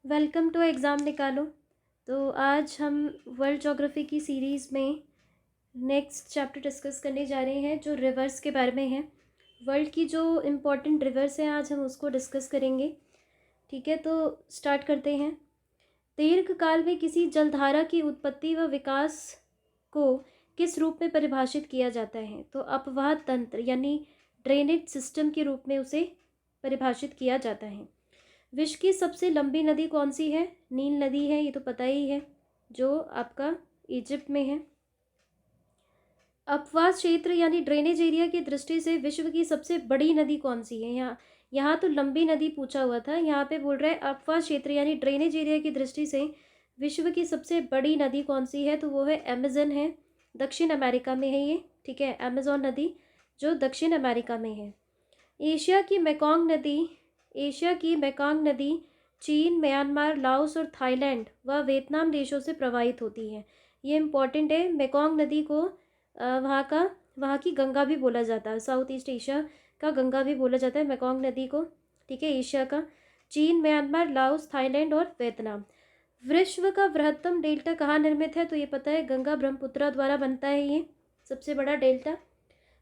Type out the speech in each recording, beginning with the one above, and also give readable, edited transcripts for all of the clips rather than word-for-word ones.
Welcome to exam निकालो। तो आज हम वर्ल्ड ज्योग्राफी की सीरीज़ में नेक्स्ट चैप्टर डिस्कस करने जा रहे हैं जो रिवर्स के बारे में है। वर्ल्ड की जो इम्पोर्टेंट रिवर्स हैं आज हम उसको डिस्कस करेंगे। ठीक है, तो स्टार्ट करते हैं। दीर्घ काल में किसी जलधारा की उत्पत्ति व विकास को किस रूप में परिभाषित किया जाता है? तो अपवाह तंत्र यानी ड्रेनेज सिस्टम के रूप में उसे परिभाषित किया जाता है। विश्व की सबसे लंबी नदी कौन सी है? नील नदी है, ये तो पता ही है, जो आपका इजिप्ट में है। अपवाह क्षेत्र यानी ड्रेनेज एरिया की दृष्टि से विश्व की सबसे बड़ी नदी कौन सी है? यहाँ तो लंबी नदी पूछा हुआ था, यहाँ पे बोल रहा है अपवाह क्षेत्र यानी ड्रेनेज एरिया की दृष्टि से विश्व की सबसे बड़ी नदी कौन सी है? तो वो है अमेजन है, दक्षिण अमेरिका में है ये। ठीक है, अमेजोन नदी जो दक्षिण अमेरिका में है। एशिया की मेकोंग नदी चीन, म्यांमार, लाओस और थाईलैंड व वियतनाम देशों से प्रवाहित होती है। ये इम्पॉर्टेंट है। मेकोंग नदी को वहाँ की गंगा भी बोला जाता है, साउथ ईस्ट एशिया का गंगा भी बोला जाता है मेकोंग नदी को। ठीक है, एशिया का चीन, म्यांमार, लाओस, थाईलैंड और वियतनाम। विश्व का बृहत्तम डेल्टा कहाँ निर्मित है? तो ये पता है, गंगा ब्रह्मपुत्रा द्वारा बनता है ये सबसे बड़ा डेल्टा।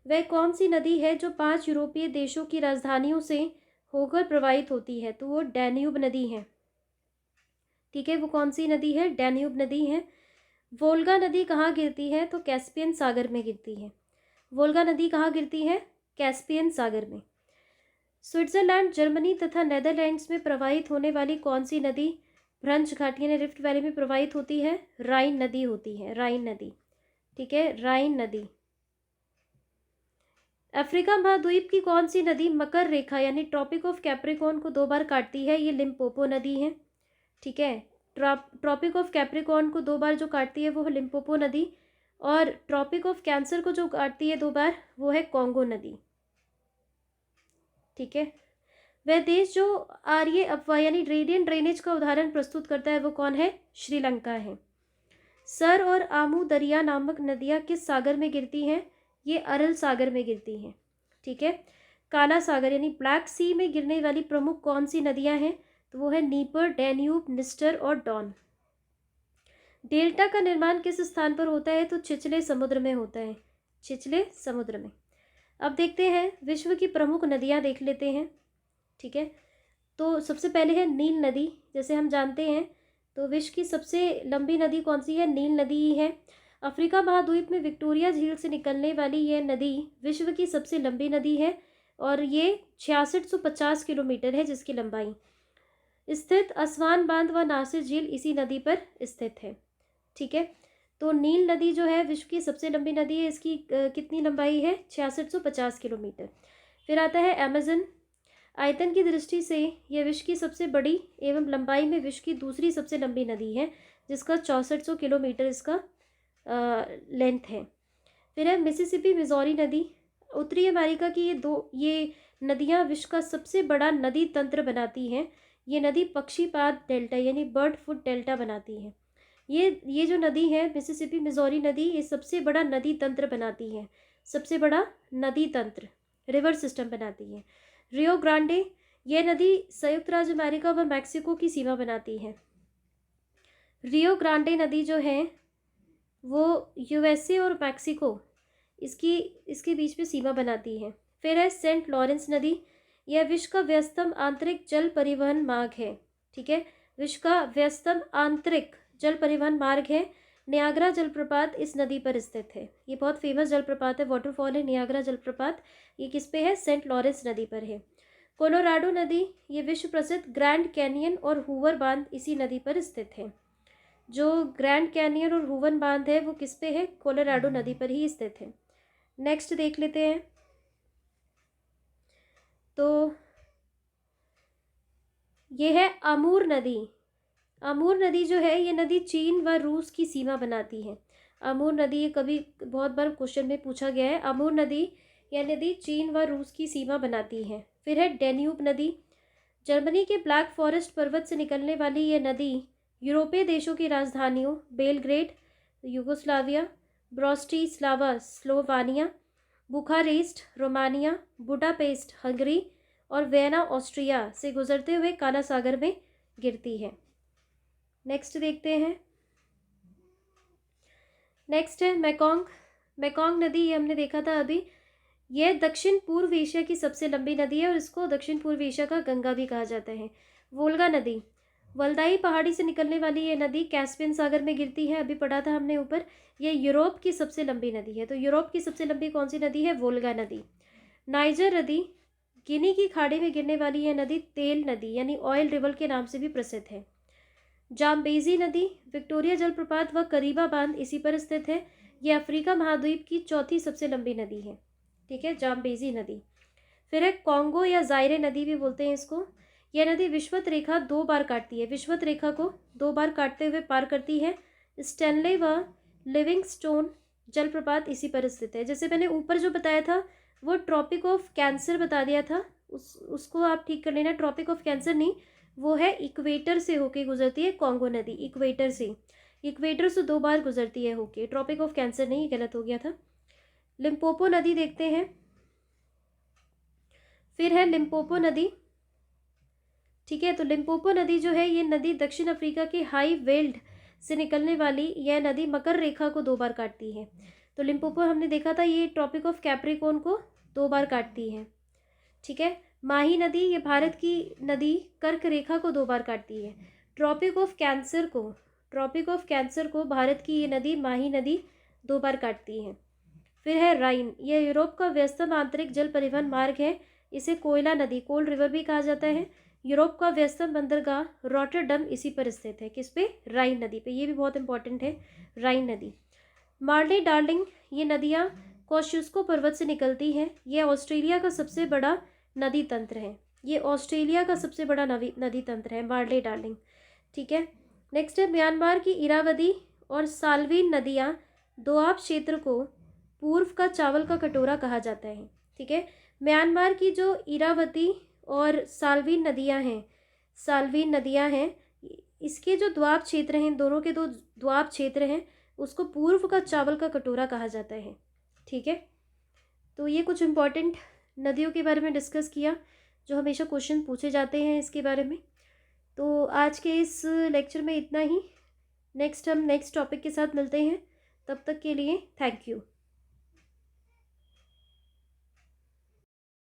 वह कौन सी नदी है जो 5 यूरोपीय देशों की राजधानियों से होकर प्रवाहित होती है? तो वो डैन्यूब नदी है। ठीक है, वो कौन सी नदी है? डैन्यूब नदी है। वोल्गा नदी कहाँ गिरती है? तो कैस्पियन सागर में गिरती है। वोल्गा नदी कहाँ गिरती है? कैस्पियन सागर में। स्विट्जरलैंड, जर्मनी तथा नेदरलैंड्स में प्रवाहित होने वाली कौन सी नदी भ्रंश घाटी यानी रिफ्ट वैली में प्रवाहित होती है? राइन नदी होती है, राइन नदी। ठीक है, राइन नदी। अफ्रीका महाद्वीप की कौन सी नदी मकर रेखा यानी ट्रॉपिक ऑफ कैप्रिकॉर्न को 2 बार काटती है? ये लिम्पोपो नदी है। ठीक है, ट्रॉपिक ऑफ कैप्रिकॉर्न को 2 बार जो काटती है वो है लिम्पोपो नदी, और ट्रॉपिक ऑफ कैंसर को जो काटती है 2 बार वो है कॉन्गो नदी। ठीक है, वह देश जो आर्य अपवाह यानी रेडियन ड्रेनेज का उदाहरण प्रस्तुत करता है वो कौन है? श्रीलंका है। सर और आमू दरिया नामक नदियाँ किस सागर में गिरती हैं? ये अरल सागर में गिरती हैं। ठीक है, काला सागर यानी ब्लैक सी में गिरने वाली प्रमुख कौन सी नदियाँ हैं? तो वो है नीपर, डैन्यूब, निस्टर और डॉन। डेल्टा का निर्माण किस स्थान पर होता है? तो छिछले समुद्र में होता है, छिछले समुद्र में। अब देखते हैं विश्व की प्रमुख नदियाँ देख लेते हैं। ठीक है, तो सबसे पहले है नील नदी। जैसे हम जानते हैं तो विश्व की सबसे लंबी नदी कौन सी है? नील नदी ही है। अफ्रीका महाद्वीप में विक्टोरिया झील से निकलने वाली यह नदी विश्व की सबसे लंबी नदी है और ये 6650 किलोमीटर है जिसकी लंबाई। स्थित असवान बांध व नासिर झील इसी नदी पर स्थित है। ठीक है, तो नील नदी जो है विश्व की सबसे लंबी नदी है, इसकी कितनी लंबाई है? 6650 किलोमीटर। फिर आता है अमेजन। आयतन की दृष्टि से यह विश्व की सबसे बड़ी एवं लंबाई में विश्व की दूसरी सबसे लंबी नदी है, जिसका 6400 किलोमीटर इसका लेंथ है। फिर है मिसिसिपी मिजौरी नदी। उत्तरी अमेरिका की ये नदियाँ विश्व का सबसे बड़ा नदी तंत्र बनाती हैं। ये नदी पक्षीपाद डेल्टा यानी बर्ड फुट डेल्टा बनाती है। ये जो नदी है मिसिसिपी मिजौरी नदी, ये सबसे बड़ा नदी तंत्र बनाती है, सबसे बड़ा नदी तंत्र रिवर सिस्टम बनाती है। रियो ग्रांडे, यह नदी संयुक्त राज्य अमेरिका व मैक्सिको की सीमा बनाती है। रियो ग्रांडे नदी जो है वो यूएसए और मैक्सिको इसके बीच में सीमा बनाती है। फिर है सेंट लॉरेंस नदी। यह विश्व का व्यस्तम आंतरिक जल परिवहन मार्ग है। ठीक है, विश्व का व्यस्तम आंतरिक जल परिवहन मार्ग है। नियाग्रा जलप्रपात इस नदी पर स्थित है। ये बहुत फेमस जलप्रपात है, वाटरफॉल है नियाग्रा जलप्रपात। ये किस पे है? सेंट लॉरेंस नदी पर है। कोलोराडो नदी, ये विश्व प्रसिद्ध ग्रैंड कैनियन और हूवर बांध इसी नदी पर स्थित है। जो ग्रैंड कैनियन और हूवन बांध है वो किस पे है? कोलोराडो नदी पर ही स्थित है। नेक्स्ट देख लेते हैं। तो ये है अमूर नदी। अमूर नदी जो है ये नदी चीन व रूस की सीमा बनाती है। अमूर नदी, ये कभी बहुत बार क्वेश्चन में पूछा गया है। अमूर नदी यह नदी चीन व रूस की सीमा बनाती है। फिर है डैन्यूब नदी। जर्मनी के ब्लैक फॉरेस्ट पर्वत से निकलने वाली यह नदी यूरोपीय देशों की राजधानियों Belgrade Yugoslavia, Bratislava Slovenia, Bucharest Romania, Budapest Hungary और वियना ऑस्ट्रिया से गुजरते हुए काला सागर में गिरती है। नेक्स्ट देखते हैं। नेक्स्ट है मेकोंग। मेकोंग नदी, ये हमने देखा था अभी। यह दक्षिण पूर्व एशिया की सबसे लंबी नदी है और इसको दक्षिण पूर्व एशिया का गंगा भी कहा जाता है। वोल्गा नदी, वल्दाई पहाड़ी से निकलने वाली ये नदी कैस्पियन सागर में गिरती है, अभी पढ़ा था हमने ऊपर। ये यूरोप की सबसे लंबी नदी है। तो यूरोप की सबसे लंबी कौन सी नदी है? वोल्गा नदी। नाइजर नदी, गिनी की खाड़ी में गिरने वाली यह नदी तेल नदी यानी ऑयल रिवर के नाम से भी प्रसिद्ध है। जाम्बेजी नदी, विक्टोरिया जलप्रपात व करीबा बांध इसी पर स्थित है। यह अफ्रीका महाद्वीप की चौथी सबसे लंबी नदी है। ठीक है, जाम्बेजी नदी। फिर है कॉन्गो या जायरे नदी भी बोलते हैं इसको। यह नदी विषुवत रेखा 2 बार काटती है, विषुवत रेखा को 2 बार काटते हुए पार करती है। स्टैनले व लिविंगस्टोन जलप्रपात इसी पर स्थित है। जैसे मैंने ऊपर जो बताया था वो ट्रॉपिक ऑफ कैंसर बता दिया था, उसको आप ठीक कर लेना। ट्रॉपिक ऑफ कैंसर नहीं, वो है इक्वेटर से होके गुजरती है कॉन्गो नदी। इक्वेटर से 2 बार गुजरती है होके। ट्रॉपिक ऑफ कैंसर नहीं, गलत हो गया था। लिम्पोपो नदी देखते हैं। फिर है लिम्पोपो नदी। ठीक है, तो लिम्पोपो नदी जो है ये नदी दक्षिण अफ्रीका के हाई वेल्ड से निकलने वाली यह नदी मकर रेखा को 2 बार काटती है। तो लिम्पोपो हमने देखा था ये ट्रॉपिक ऑफ कैप्रिकॉर्न को 2 बार काटती है। ठीक है, माही नदी, ये भारत की नदी कर्क रेखा को 2 बार काटती है। ट्रॉपिक ऑफ कैंसर को भारत की ये नदी माही नदी 2 बार काटती है। फिर है राइन, यह यूरोप का व्यस्तम आंतरिक जल परिवहन मार्ग है। इसे कोयला नदी, कोल रिवर भी कहा जाता है। यूरोप का व्यस्तम बंदरगाह रॉटरडम इसी पर स्थित है। किस पे? राइन नदी पे। ये भी बहुत इंपॉर्टेंट है, राइन नदी। मार्ले डार्लिंग, ये नदियाँ कोस्चुस्को पर्वत से निकलती हैं। यह ऑस्ट्रेलिया का सबसे बड़ा नदी तंत्र है। ये ऑस्ट्रेलिया का सबसे बड़ा नदी तंत्र है, मार्ले डार्लिंग। ठीक है, नेक्स्ट है म्यांमार की इरावदी और साल्वीन नदियाँ दोआब क्षेत्र को पूर्व का चावल का कटोरा कहा जाता है। ठीक है, म्यांमार की जो इरावती और साल्वीन नदियाँ हैं, इसके जो द्वाब क्षेत्र हैं, दोनों के 2 द्वाब क्षेत्र हैं, उसको पूर्व का चावल का कटोरा कहा जाता है। ठीक है, तो ये कुछ इम्पॉर्टेंट नदियों के बारे में डिस्कस किया जो हमेशा क्वेश्चन पूछे जाते हैं इसके बारे में। तो आज के इस लेक्चर में इतना ही। हम नेक्स्ट टॉपिक के साथ मिलते हैं। तब तक के लिए थैंक यू।